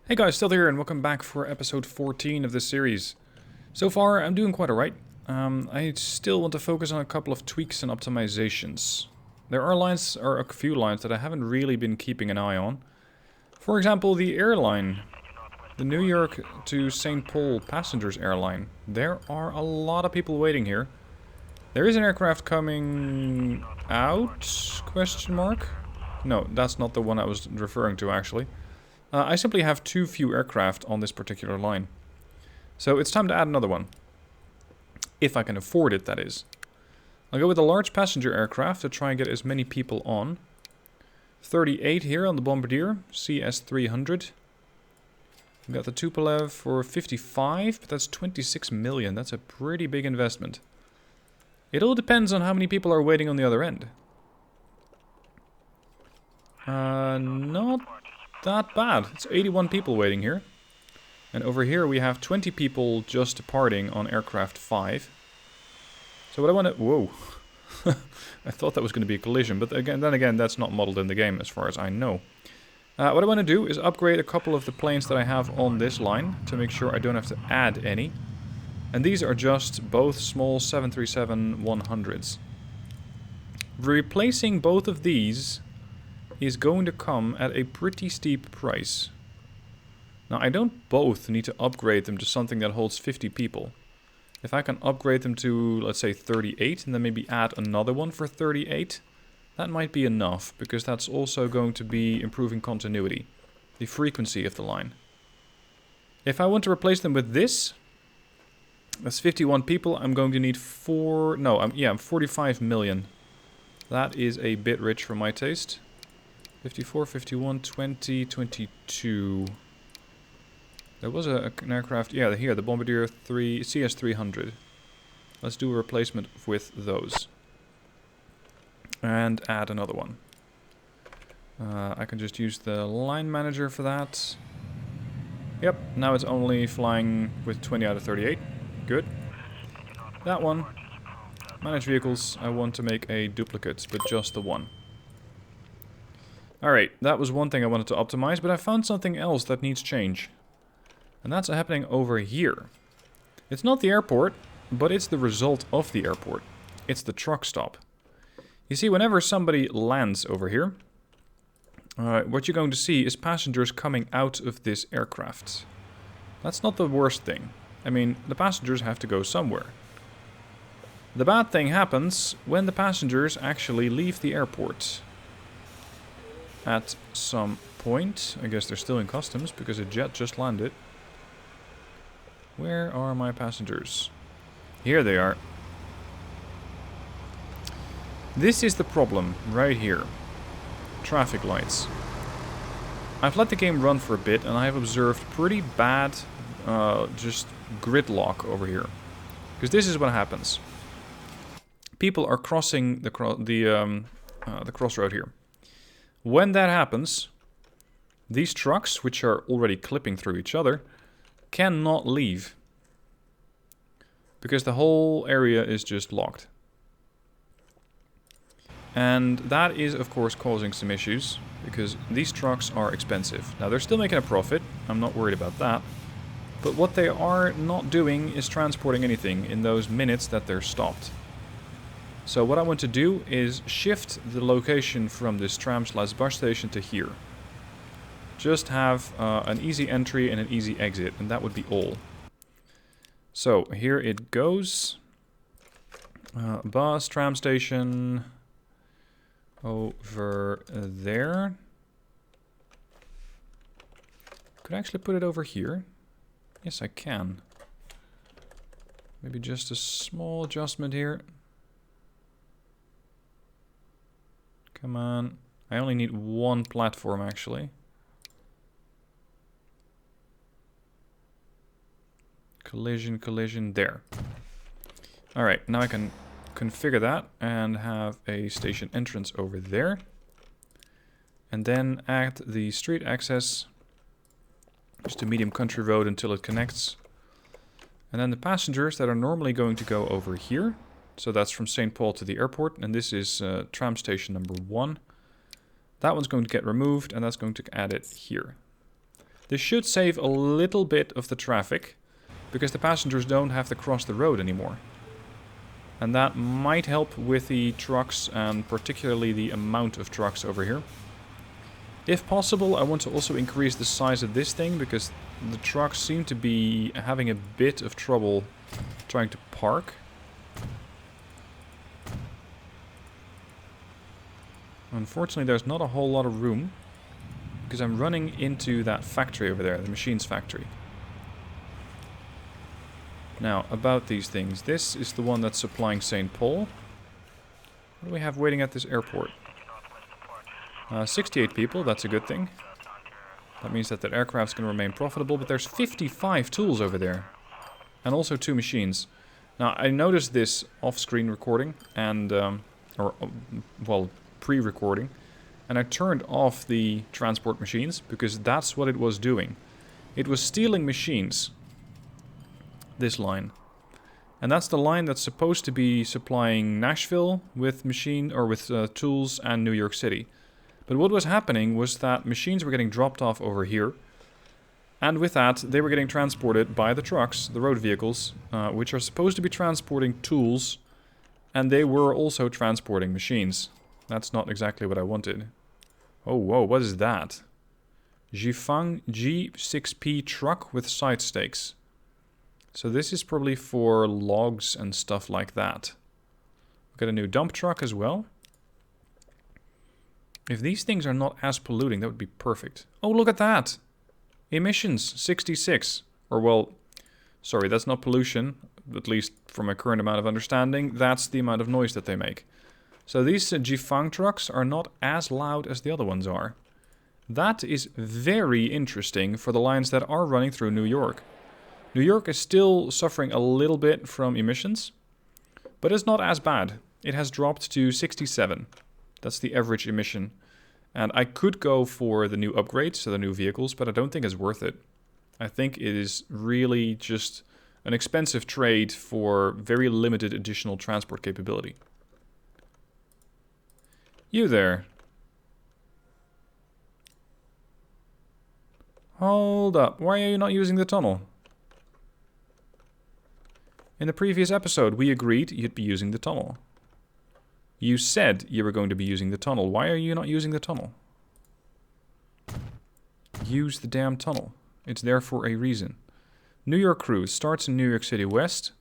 Hey guys, still here and welcome back for episode 14 of this series. So far, I'm doing quite alright. I still want to focus on a couple of tweaks and optimizations. There are a few lines that I haven't really been keeping an eye on. For example, the airline. The New York to St. Paul passengers airline. There are a lot of people waiting here. There is an aircraft coming out? Question mark? No, that's not the one I was referring to actually. I simply have too few aircraft on this particular line. So it's time to add another one. If I can afford it, that is. I'll go with a large passenger aircraft to try and get as many people on. 38 here on the Bombardier, CS300. We've got the Tupolev for 55, but that's 26 million. That's a pretty big investment. It all depends on how many people are waiting on the other end. Not that bad. It's 81 people waiting here. And over here we have 20 people just departing on aircraft 5. So what I want to... Whoa. I thought that was going to be a collision, but then again, that's not modeled in the game as far as I know. What I want to do is upgrade a couple of the planes that I have on this line to make sure I don't have to add any. And these are just both small 737-100s. Replacing both of these is going to come at a pretty steep price. Now, I don't both need to upgrade them to something that holds 50 people. If I can upgrade them to, let's say, 38, and then maybe add another one for 38, that might be enough, because that's also going to be improving continuity, the frequency of the line. If I want to replace them with this, that's 51 people, I'm going to need 45 million. That is a bit rich for my taste. 54, 51, 20, 22. There was an aircraft, yeah, here, the Bombardier CS300. Let's do a replacement with those. And add another one. I can just use the line manager for that. Yep, now it's only flying with 20 out of 38. Good. That one. Manage vehicles. I want to make a duplicate, but just the one. Alright, that was one thing I wanted to optimize, but I found something else that needs change. And that's happening over here. It's not the airport, but it's the result of the airport. It's the truck stop. You see, whenever somebody lands over here, what you're going to see is passengers coming out of this aircraft. That's not the worst thing. I mean, the passengers have to go somewhere. The bad thing happens when the passengers actually leave the airport. At some point, I guess they're still in customs because a jet just landed. Where are my passengers? Here they are. This is the problem right here. Traffic lights. I've let the game run for a bit and I have observed pretty bad just gridlock over here. Because this is what happens. People are crossing the crossroad here. When that happens, these trucks, which are already clipping through each other, cannot leave. Because the whole area is just locked. And that is, of course, causing some issues, because these trucks are expensive. Now, they're still making a profit, I'm not worried about that. But what they are not doing is transporting anything in those minutes that they're stopped. So what I want to do is shift the location from this tram/bus station to here. Just have an easy entry and an easy exit, and that would be all. So here it goes. Bus, tram station, over there. Could I actually put it over here? Yes, I can. Maybe just a small adjustment here. Come on. I only need one platform, actually. Collision, collision, there. Alright, now I can configure that and have a station entrance over there. And then add the street access. Just a medium country road until it connects. And then the passengers that are normally going to go over here. So that's from St. Paul to the airport, and this is tram station number 1. That one's going to get removed, and that's going to add it here. This should save a little bit of the traffic, because the passengers don't have to cross the road anymore. And that might help with the trucks, and particularly the amount of trucks over here. If possible, I want to also increase the size of this thing, because the trucks seem to be having a bit of trouble trying to park. Unfortunately, there's not a whole lot of room, because I'm running into that factory over there, the machines factory. Now, about these things. This is the one that's supplying St. Paul. What do we have waiting at this airport? 68 people, that's a good thing. That means that aircraft's going to remain profitable, but there's 55 tools over there. And also 2 machines. Now, I noticed this off-screen recording, and, well, pre-recording. And I turned off the transport machines, because that's what it was doing. It was stealing machines. This line. And that's the line that's supposed to be supplying Nashville with tools and New York City. But what was happening was that machines were getting dropped off over here. And with that, they were getting transported by the trucks, the road vehicles, which are supposed to be transporting tools. And they were also transporting machines. That's not exactly what I wanted. Oh, whoa, what is that? Jifang G6P truck with side stakes. So this is probably for logs and stuff like that. We've got a new dump truck as well. If these things are not as polluting, that would be perfect. Oh, look at that! Emissions, 66. Or, well, sorry, that's not pollution. At least from my current amount of understanding, that's the amount of noise that they make. So these Jifang trucks are not as loud as the other ones are. That is very interesting for the lines that are running through New York. New York is still suffering a little bit from emissions, but it's not as bad. It has dropped to 67. That's the average emission. And I could go for the new upgrades, so the new vehicles, but I don't think it's worth it. I think it is really just an expensive trade for very limited additional transport capability. You there. Hold up. Why are you not using the tunnel? In the previous episode, we agreed you'd be using the tunnel. You said you were going to be using the tunnel. Why are you not using the tunnel? Use the damn tunnel. It's there for a reason. New York cruise starts in New York City West.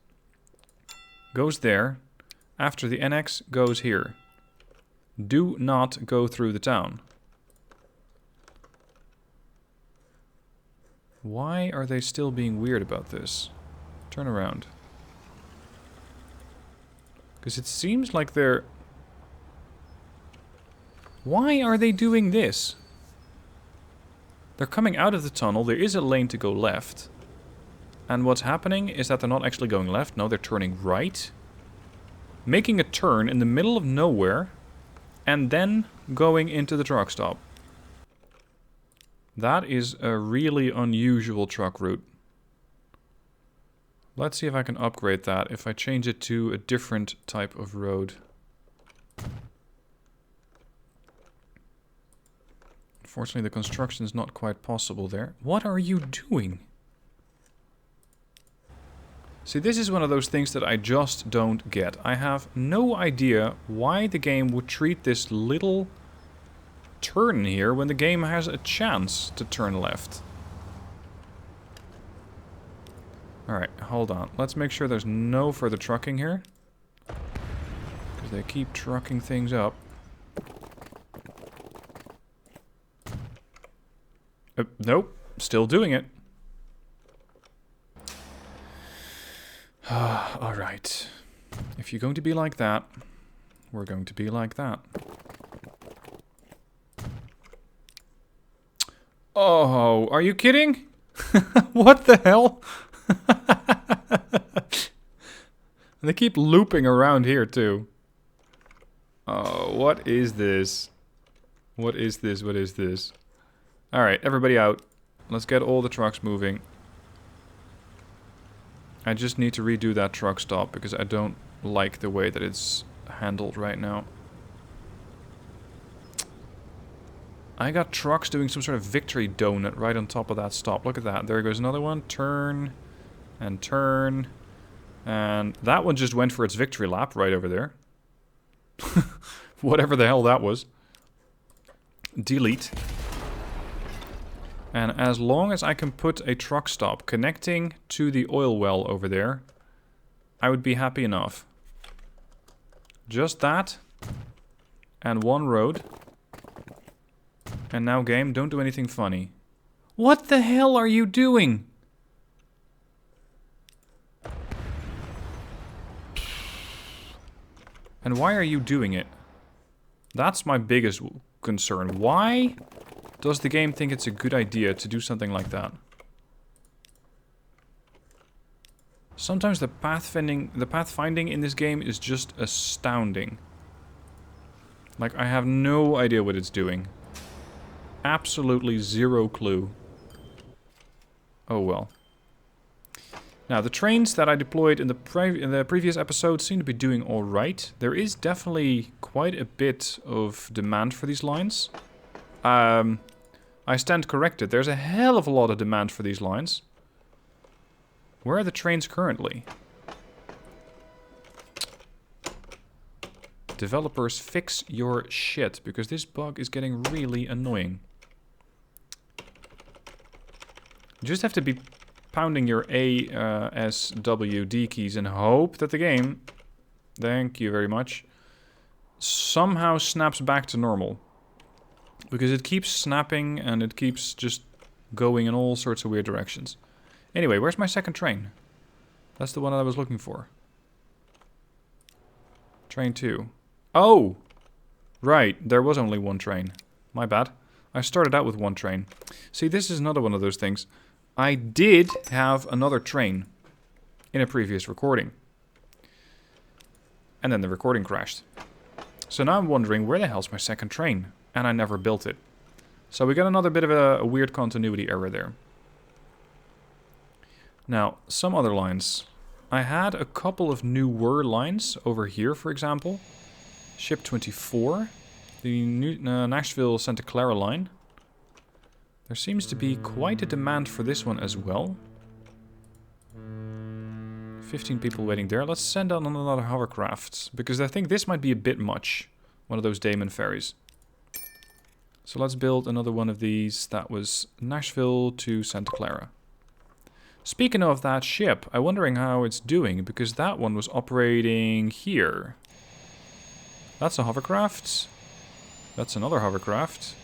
Goes there. After the NX, goes here. Do not go through the town. Why are they still being weird about this? Turn around. Because it seems like they're... Why are they doing this? They're coming out of the tunnel. There is a lane to go left. And what's happening is that they're not actually going left. No, they're turning right. Making a turn in the middle of nowhere. And then going into the truck stop. That is a really unusual truck route. Let's see if I can upgrade that if I change it to a different type of road. Unfortunately, the construction is not quite possible there. What are you doing? See, this is one of those things that I just don't get. I have no idea why the game would treat this little turn here when the game has a chance to turn left. Alright, hold on. Let's make sure there's no further trucking here. Because they keep trucking things up. Nope, still doing it. Alright. If you're going to be like that, we're going to be like that. Oh, are you kidding? What the hell? They keep looping around here too. Oh, what is this? What is this? What is this? Alright, everybody out. Let's get all the trucks moving. I just need to redo that truck stop because I don't like the way that it's handled right now. I got trucks doing some sort of victory donut right on top of that stop. Look at that. There goes another one. Turn. And turn. And that one just went for its victory lap right over there. Whatever the hell that was. Delete. And as long as I can put a truck stop connecting to the oil well over there, I would be happy enough. Just that. And one road. And now, game, don't do anything funny. What the hell are you doing? And why are you doing it? That's my biggest concern. Why does the game think it's a good idea to do something like that? Sometimes the pathfinding in this game is just astounding. Like, I have no idea what it's doing. Absolutely zero clue. Oh well. Now, the trains that I deployed in the previous episode seem to be doing alright. There is definitely quite a bit of demand for these lines. I stand corrected. There's a hell of a lot of demand for these lines. Where are the trains currently? Developers, fix your shit, because this bug is getting really annoying. You just have to be pounding your A, S, W, D keys and hope that the game, thank you very much, somehow snaps back to normal. Because it keeps snapping and it keeps just going in all sorts of weird directions. Anyway, where's my second train? That's the one that I was looking for. Train 2. Oh! Right, there was only one train. My bad. I started out with one train. See, this is another one of those things. I did have another train in a previous recording. And then the recording crashed. So now I'm wondering, where the hell's my second train? And I never built it. So we got another bit of a weird continuity error there. Now, some other lines. I had a couple of newer lines over here, for example. Ship 24. The Nashville Santa Clara line. There seems to be quite a demand for this one as well. 15 people waiting there. Let's send on another hovercraft, because I think this might be a bit much. One of those Damon ferries. So let's build another one of these. That was Nashville to Santa Clara. Speaking of that ship, I'm wondering how it's doing, because that one was operating here. That's a hovercraft. That's another hovercraft.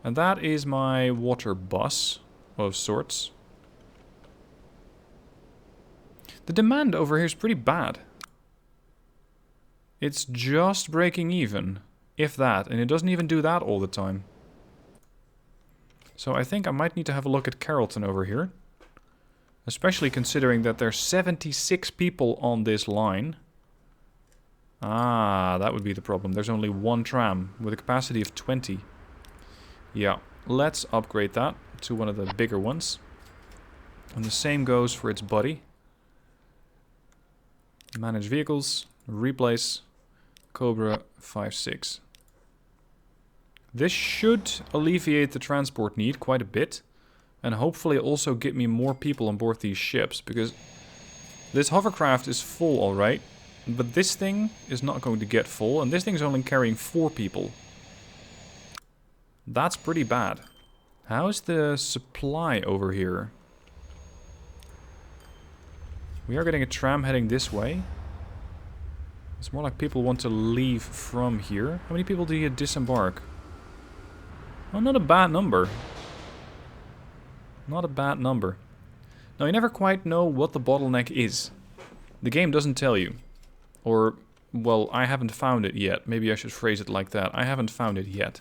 And that is my water bus of sorts. The demand over here is pretty bad. It's just breaking even, if that, and it doesn't even do that all the time. So I think I might need to have a look at Carrollton over here. Especially considering that there's 76 people on this line. Ah, that would be the problem. There's only one tram with a capacity of 20. Yeah, let's upgrade that to one of the bigger ones. And the same goes for its buddy. Manage vehicles, replace, Cobra 5-6. This should alleviate the transport need quite a bit. And hopefully also get me more people on board these ships. Because this hovercraft is full alright. But this thing is not going to get full. And this thing's only carrying 4 people. That's pretty bad. How's the supply over here? We are getting a tram heading this way. It's more like people want to leave from here. How many people do you disembark? Oh, not a bad number. Not a bad number. Now, you never quite know what the bottleneck is. The game doesn't tell you. Or, well, I haven't found it yet. Maybe I should phrase it like that. I haven't found it yet.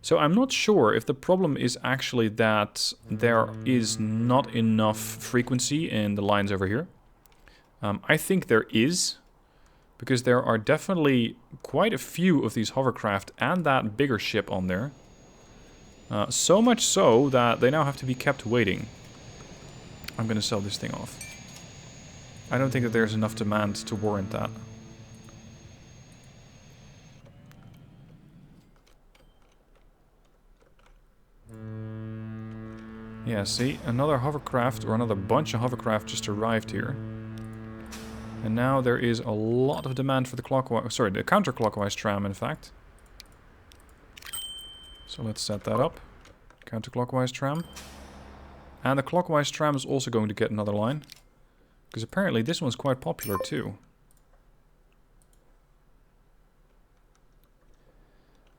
So I'm not sure if the problem is actually that there is not enough frequency in the lines over here. I think there is, because there are definitely quite a few of these hovercraft and that bigger ship on there. So much so that they now have to be kept waiting. I'm going to sell this thing off. I don't think that there's enough demand to warrant that. Yeah, see, another hovercraft, or another bunch of hovercraft just arrived here. And now there is a lot of demand for the the counterclockwise tram, in fact. So let's set that up. Counterclockwise tram. And the clockwise tram is also going to get another line. Because apparently this one's quite popular too.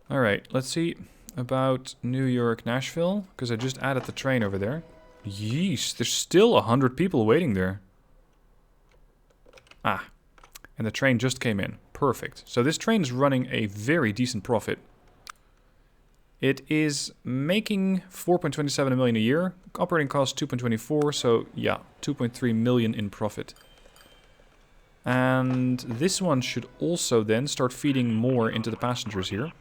Alright, let's see about New York, Nashville. Because I just added the train over there. Yeesh, there's still 100 people waiting there. Ah, and the train just came in. Perfect. So this train is running a very decent profit. It is making 4.27 million a year. Operating cost 2.24, so yeah, 2.3 million in profit. And this one should also then start feeding more into the passengers here.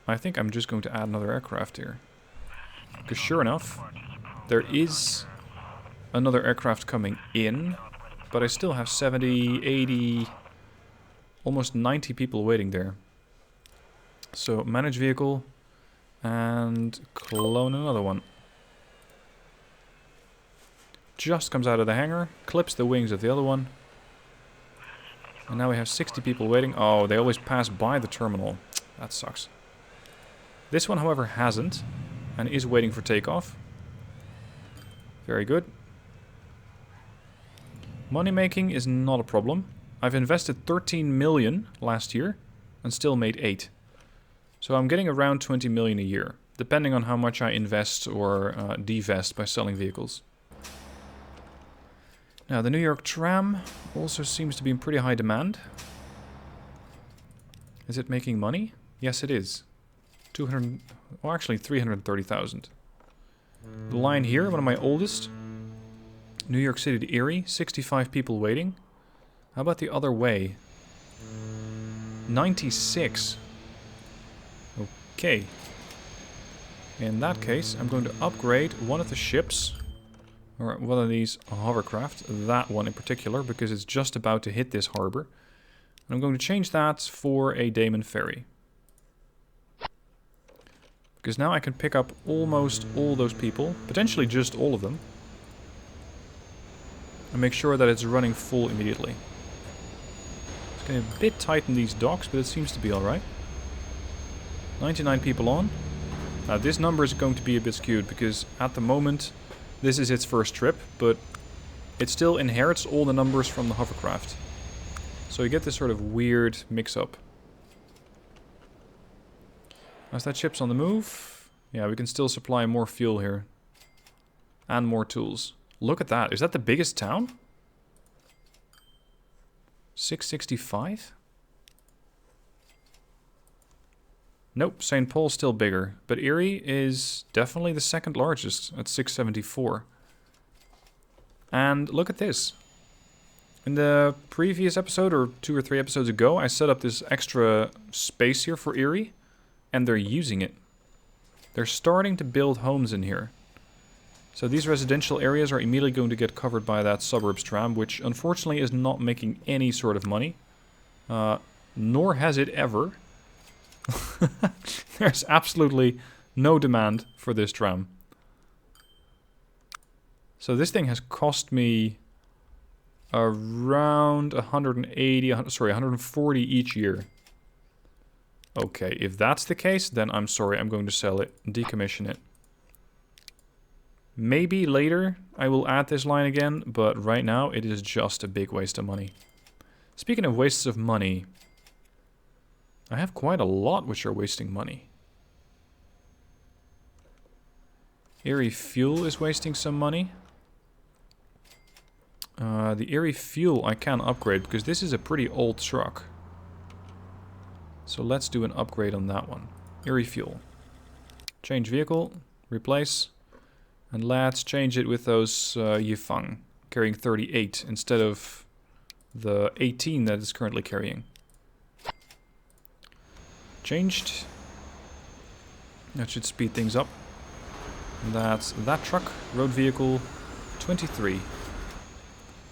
I think I'm just going to add another aircraft here. Because sure enough, there is another aircraft coming in. But I still have 70, 80, almost 90 people waiting there. So manage vehicle and clone another one. Just comes out of the hangar, clips the wings of the other one. And now we have 60 people waiting. Oh, they always pass by the terminal. That sucks. This one, however, hasn't and is waiting for takeoff. Very good. Money making is not a problem. I've invested 13 million last year and still made 8. So I'm getting around 20 million a year, depending on how much I invest or divest by selling vehicles. Now the New York tram also seems to be in pretty high demand. Is it making money? Yes, it is. 200, well actually 330,000. The line here, one of my oldest. New York City to Erie, 65 people waiting. How about the other way? 96. Okay. In that case, I'm going to upgrade one of the ships, or one of these hovercraft, that one in particular, because it's just about to hit this harbor. And I'm going to change that for a Damon ferry. Because now I can pick up almost all those people, potentially just all of them. And make sure that it's running full immediately. It's getting a bit tight in these docks, but it seems to be alright. 99 people on. Now this number is going to be a bit skewed, because at the moment this is its first trip, but it still inherits all the numbers from the hovercraft. So you get this sort of weird mix-up. As that ship's on the move, yeah, we can still supply more fuel here. And more tools. Look at that. Is that the biggest town? 665? Nope, St. Paul's still bigger. But Erie is definitely the second largest at 674. And look at this. In the previous episode, or 2 or 3 episodes ago, I set up this extra space here for Erie. And they're using it. They're starting to build homes in here. So these residential areas are immediately going to get covered by that suburbs tram, which unfortunately is not making any sort of money. Nor has it ever. There's absolutely no demand for this tram. So this thing has cost me around 140 each year. Okay, if that's the case, then I'm sorry, I'm going to sell it, decommission it. Maybe later I will add this line again, but right now it is just a big waste of money. Speaking of wastes of money, I have quite a lot which are wasting money. Erie Fuel is wasting some money. The Erie Fuel I can upgrade because this is a pretty old truck. So let's do an upgrade on that one. Erie Fuel. Change vehicle, replace. And let's change it with those Yifang, carrying 38 instead of the 18 that it's currently carrying. Changed. That should speed things up. And that's that truck, road vehicle 23.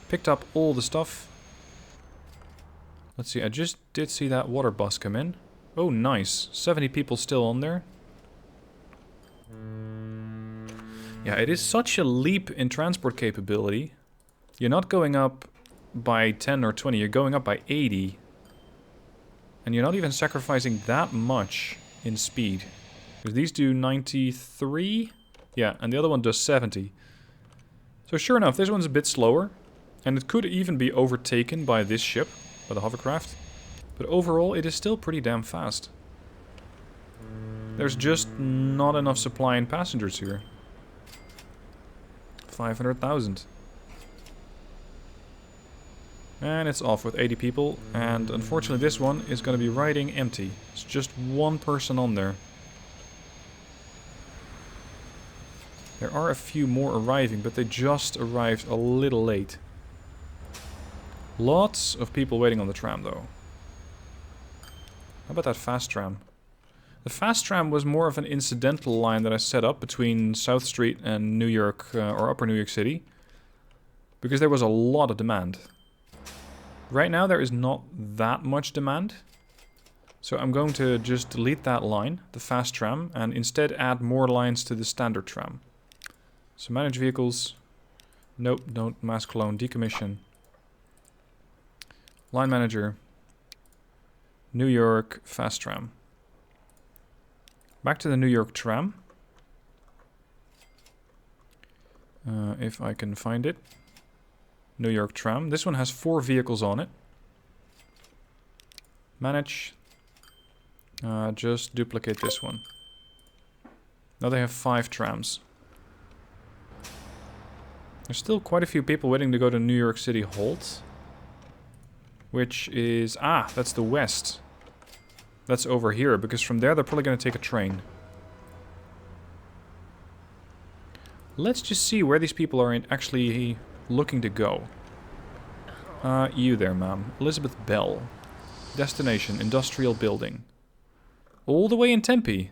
Picked up all the stuff. Let's see, I just did see that water bus come in. Oh, nice. 70 people still on there. Yeah, it is such a leap in transport capability. You're not going up by 10 or 20, you're going up by 80. And you're not even sacrificing that much in speed. Because these do 93? Yeah, and the other one does 70. So sure enough, this one's a bit slower. And it could even be overtaken by this ship, by the hovercraft. But overall, it is still pretty damn fast. There's just not enough supply in passengers here. 500,000. And it's off with 80 people. And unfortunately this one is going to be riding empty. It's just one person on there. There are a few more arriving, but they just arrived a little late. Lots of people waiting on the tram though. How about that fast tram? The fast tram was more of an incidental line that I set up between South Street and New York, or Upper New York City. Because there was a lot of demand. Right now there is not that much demand. So I'm going to just delete that line, the fast tram, and instead add more lines to the standard tram. So manage vehicles. Nope, don't mass clone, decommission. Line manager. New York fast tram. Back to the New York tram. If I can find it. New York tram. This one has 4 vehicles on it. Manage. Just duplicate this one. Now they have 5 trams. There's still quite a few people waiting to go to New York City Holt. Which is... Ah, that's the west. That's over here, because from there they're probably going to take a train. Let's just see where these people are actually looking to go. You there, ma'am. Elizabeth Bell. Destination, industrial building. All the way in Tempe.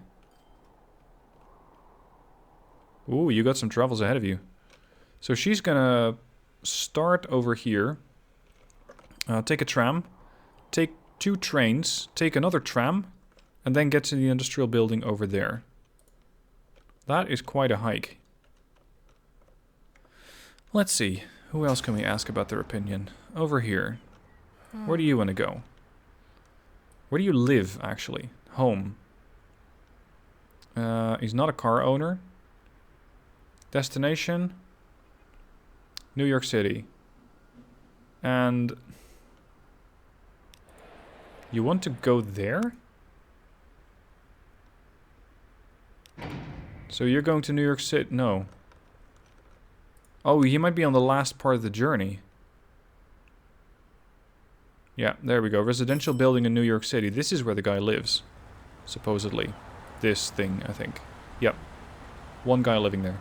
Ooh, you got some travels ahead of you. So she's gonna start over here. Take a tram. Take 2 trains. Take another tram. And then get to the industrial building over there. That is quite a hike. Let's see. Who else can we ask about their opinion? Over here. Where do you want to go? Where do you live, actually? Home. He's not a car owner. Destination. New York City. And... You want to go there? So you're going to New York City? No. Oh, he might be on the last part of the journey. Yeah, there we go. Residential building in New York City. This is where the guy lives. Supposedly. This thing, I think. Yep. One guy living there.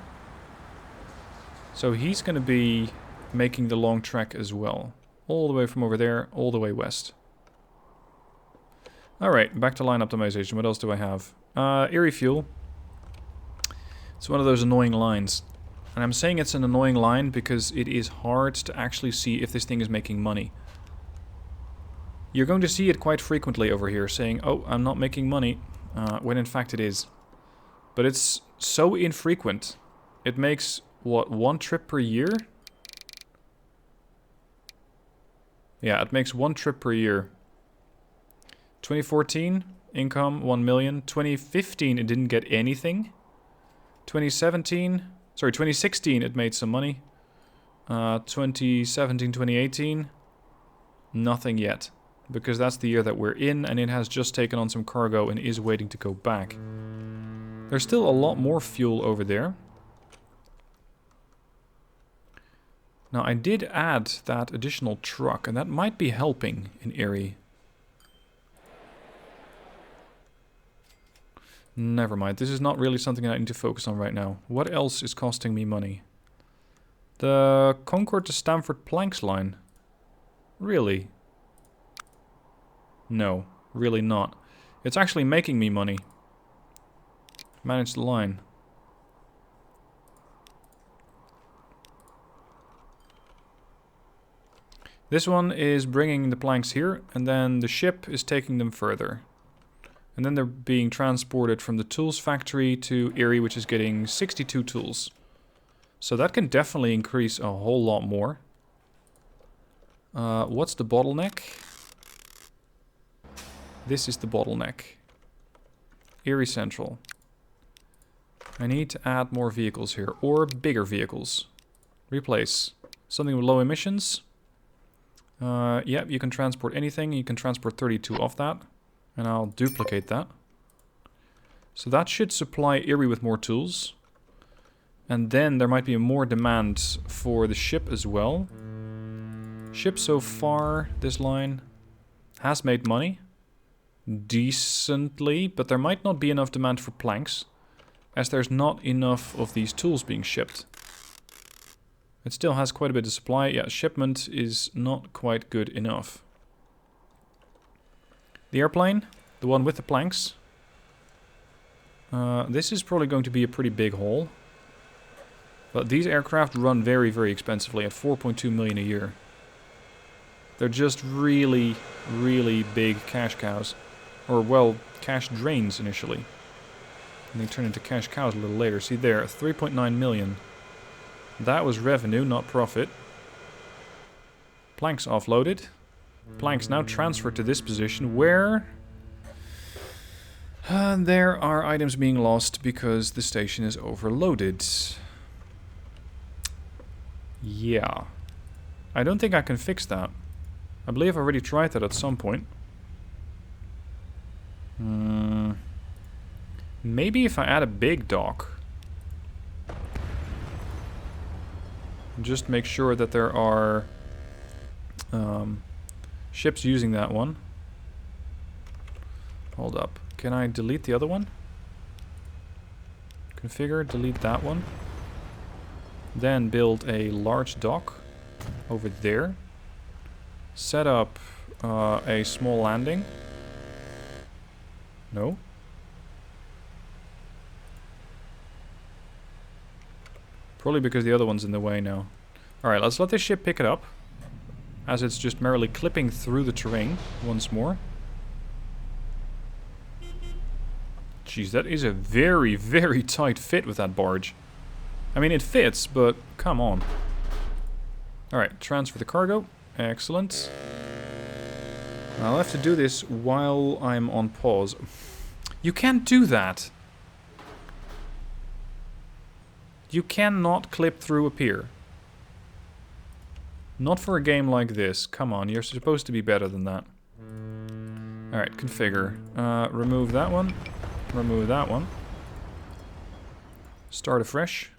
So he's going to be making the long trek as well. All the way from over there, all the way west. Alright, back to line optimization. What else do I have? Erie fuel. It's one of those annoying lines. And I'm saying it's an annoying line because it is hard to actually see if this thing is making money. You're going to see it quite frequently over here saying, oh, I'm not making money, when in fact it is. But it's so infrequent. It makes, what, 1 trip per year? Yeah, it makes 1 trip per year. 2014, income 1 million. 2015, it didn't get anything. 2016, it made some money. 2017, 2018, nothing yet. Because that's the year that we're in, and it has just taken on some cargo and is waiting to go back. There's still a lot more fuel over there. Now, I did add that additional truck, and that might be helping in Erie. Never mind, this is not really something I need to focus on right now. What else is costing me money? The Concord to Stamford Planks line. Really? No, really not. It's actually making me money. Manage the line. This one is bringing the planks here, and then the ship is taking them further. And then they're being transported from the tools factory to Erie, which is getting 62 tools. So that can definitely increase a whole lot more. What's the bottleneck? This is the bottleneck. Erie Central. I need to add more vehicles here, or bigger vehicles. Replace. Something with low emissions. Yep, you can transport anything. You can transport 32 of that. And I'll duplicate that. So that should supply Erie with more tools. And then there might be more demand for the ship as well. Ship so far, this line, has made money. Decently, but there might not be enough demand for planks, as there's not enough of these tools being shipped. It still has quite a bit of supply. Yeah, shipment is not quite good enough. The airplane, the one with the planks. This is probably going to be a pretty big haul. But these aircraft run very, very expensively at 4.2 million a year. They're just really, really big cash cows. Or, well, cash drains initially. And they turn into cash cows a little later. See there, 3.9 million. That was revenue, not profit. Planks offloaded. Planks now transferred to this position where... there are items being lost because the station is overloaded. Yeah. I don't think I can fix that. I believe I already tried that at some point. Maybe if I add a big dock. Just make sure that there are ships using that one. Hold up. Can I delete the other one? Configure, delete that one. Then build a large dock over there. Set up a small landing. No? Probably because the other one's in the way now. Alright, let's let this ship pick it up. As it's just merrily clipping through the terrain once more. Jeez, that is a very, very tight fit with that barge. I mean, it fits, but come on. Alright, transfer the cargo. Excellent. I'll have to do this while I'm on pause. You can't do that. You cannot clip through a pier. Not for a game like this. Come on, you're supposed to be better than that. Alright, configure. Remove that one. Remove that one. Start afresh.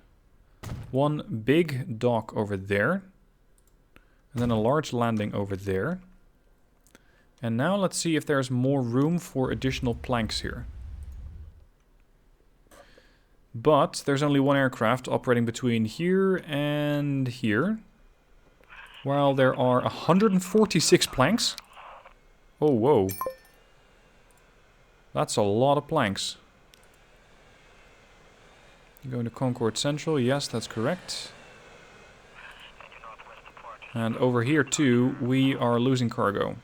One big dock over there. And then a large landing over there. And now let's see if there's more room for additional planks here. But there's only one aircraft operating between here and here. While there are 146 planks. Oh, whoa. That's a lot of planks. Going to Concord Central. Yes, that's correct. And over here too, we are losing cargo.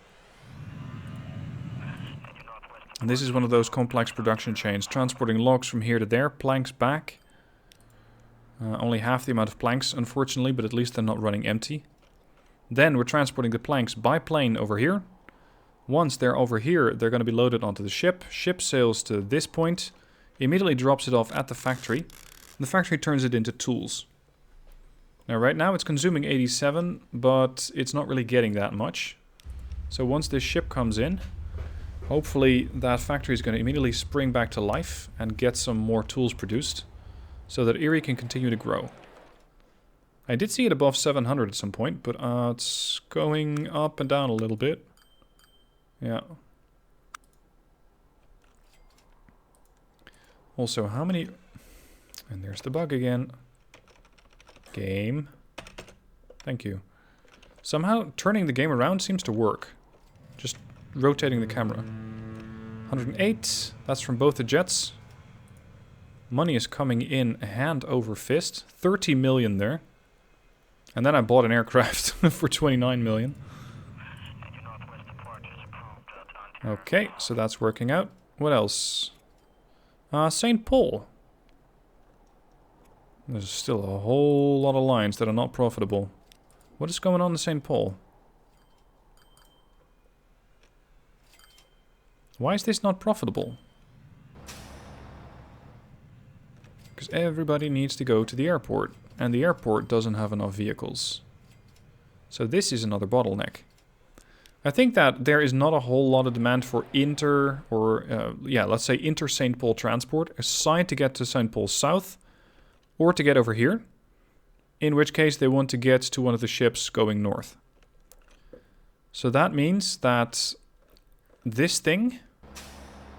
And this is one of those complex production chains, transporting logs from here to there, planks back. Only half the amount of planks, unfortunately, but at least they're not running empty. Then we're transporting the planks by plane over here. Once they're over here, they're going to be loaded onto the ship. Ship sails to this point, immediately drops it off at the factory. The factory turns it into tools. Now, right now it's consuming 87, but it's not really getting that much. So once this ship comes in, hopefully that factory is going to immediately spring back to life and get some more tools produced so that Erie can continue to grow. I did see it above 700 at some point, but it's going up and down a little bit. Yeah. Also, how many... And there's the bug again. Game. Thank you. Somehow turning the game around seems to work. Just rotating the camera. 108. That's from both the jets. Money is coming in hand over fist. 30 million there. And then I bought an aircraft for 29 million. Okay, so that's working out. What else? St. Paul. There's still a whole lot of lines that are not profitable. What is going on in St. Paul? Why is this not profitable? Because everybody needs to go to the airport, and the airport doesn't have enough vehicles. So this is another bottleneck. I think that there is not a whole lot of demand for let's say inter-St. Paul transport, aside to get to St. Paul South, or to get over here, in which case they want to get to one of the ships going north. So that means that this thing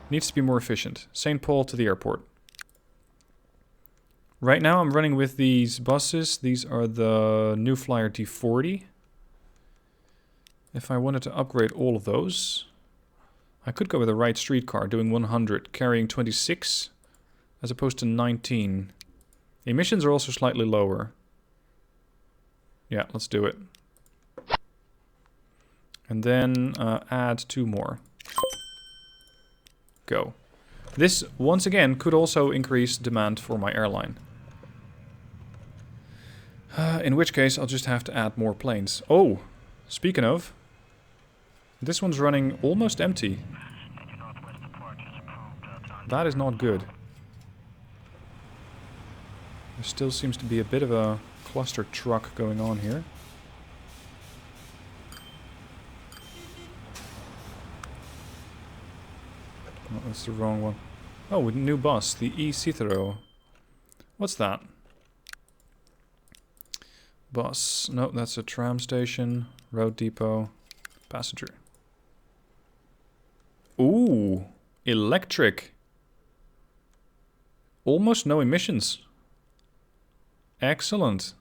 needs to be more efficient. St. Paul to the airport. Right now I'm running with these buses. These are the New Flyer D40. If I wanted to upgrade all of those, I could go with a right streetcar doing 100, carrying 26 as opposed to 19. Emissions are also slightly lower. Yeah, let's do it. And then add 2 more. Go. This, once again, could also increase demand for my airline. In which case, I'll just have to add more planes. Oh, speaking of, this one's running almost empty. That is not good. There still seems to be a bit of a cluster truck going on here. Oh, that's the wrong one. Oh, with a new bus, the E-Cithero. What's that? Bus. No, that's a tram station. Road depot. Passenger. Ooh, electric. Almost no emissions. Excellent.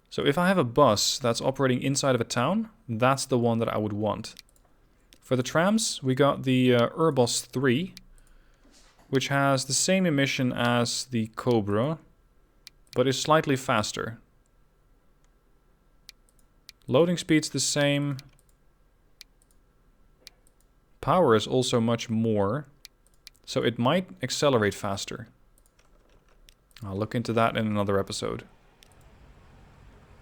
So if I have a bus that's operating inside of a town, that's the one that I would want. For the trams, we got the Urbos 3, which has the same emission as the Cobra, but is slightly faster. Loading speed's the same. Power is also much more, so it might accelerate faster. I'll look into that in another episode.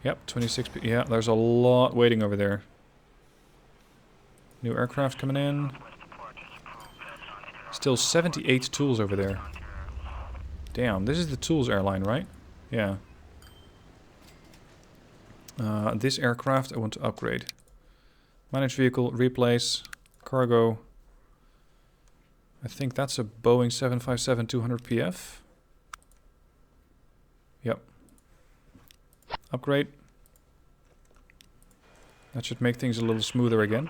Yep, 26. Yeah, there's a lot waiting over there. New aircraft coming in. Still 78 tools over there. Damn, this is the tools airline, right? Yeah. This aircraft I want to upgrade. Manage vehicle, replace, cargo. I think that's a Boeing 757-200 PF. Yep. Upgrade. That should make things a little smoother again.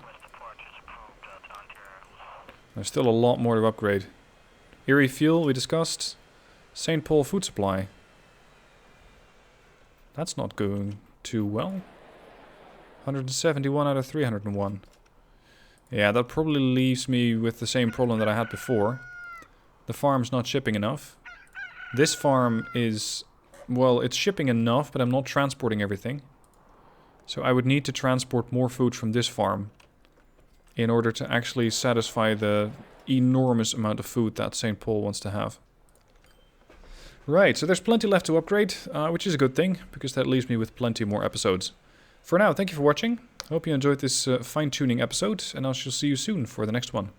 There's still a lot more to upgrade. Erie fuel, we discussed. St. Paul food supply. That's not going too well. 171 out of 301. Yeah, that probably leaves me with the same problem that I had before. The farm's not shipping enough. This farm is... well, it's shipping enough, but I'm not transporting everything. So I would need to transport more food from this farm in order to actually satisfy the enormous amount of food that St. Paul wants to have. Right, so there's plenty left to upgrade, which is a good thing, because that leaves me with plenty more episodes. For now, thank you for watching. Hope you enjoyed this fine-tuning episode, and I shall see you soon for the next one.